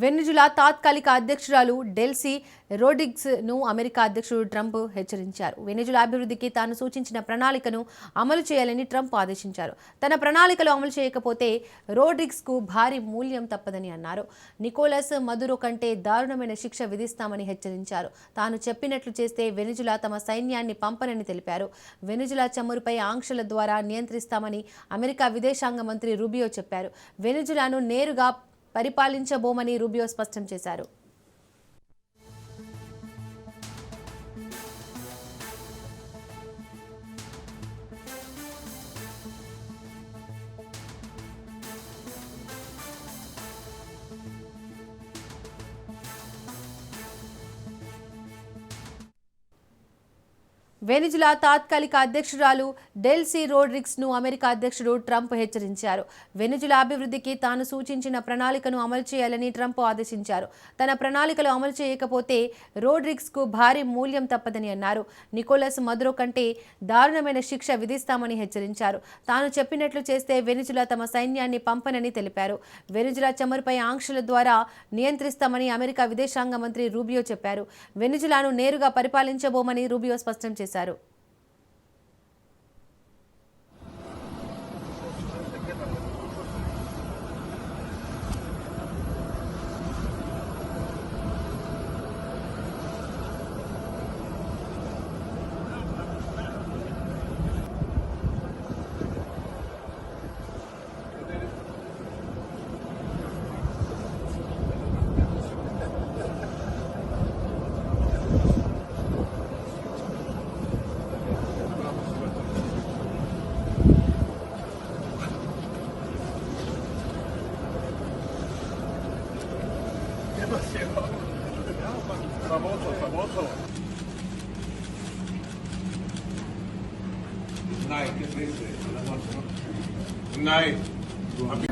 Venezuela తాత్కాలిక అధ్యక్షురాలు Delcy Rodrigues ను అమెరికా అధ్యక్షుడు ట్రంప్ హెచ్చరించారు. వెనిజులా అభివృద్ధికి తాను సూచించిన ప్రణాళికను అమలు చేయాలని ట్రంప్ ఆదేశించారు. తన ప్రణాళికలు అమలు చేయకపోతే రోడ్రిగ్స్ కు భారీ మూల్యం తప్పదని అన్నారు. నికోలస్ మదురో కంటే దారుణమైన శిక్ష విధిస్తామని హెచ్చరించారు. తాను చెప్పినట్లు చేస్తే వెనిజులా తమ సైన్యాన్ని పంపనని తెలిపారు. వెనిజులా చమురుపై ఆంక్షల ద్వారా నియంత్రిస్తామని అమెరికా విదేశాంగ మంత్రి రూబియో చెప్పారు. వెనిజులాను నేరుగా పరిపాలించబోమని రూబియో స్పష్టం చేశారు. వెనిజులా తాత్కాలిక అధ్యక్షురాలు డెల్సీ రోడ్రిగ్స్ ను అమెరికా అధ్యక్షుడు ట్రంప్ హెచ్చరించారు. వెనిజులా అభివృద్ధికి తాను సూచించిన ప్రణాళికను అమలు చేయాలని ట్రంప్ ఆదేశించారు. తన ప్రణాళికలు అమలు చేయకపోతే రోడ్రిగ్స్ కు భారీ మూల్యం తప్పదని అన్నారు. నికోలస్ మదురో కంటే దారుణమైన శిక్ష విధిస్తామని హెచ్చరించారు. తాను చెప్పినట్లు చేస్తే వెనిజులా తమ సైన్యాన్ని పంపనని తెలిపారు. వెనిజులా చమురుపై ఆంక్షల ద్వారా నియంత్రిస్తామని అమెరికా విదేశాంగ మంత్రి రూబియో చెప్పారు. వెనిజులాను నేరుగా పరిపాలించబోమని రూబియో స్పష్టం చేశారు. Famoso. Night, ¿qué dice? Night.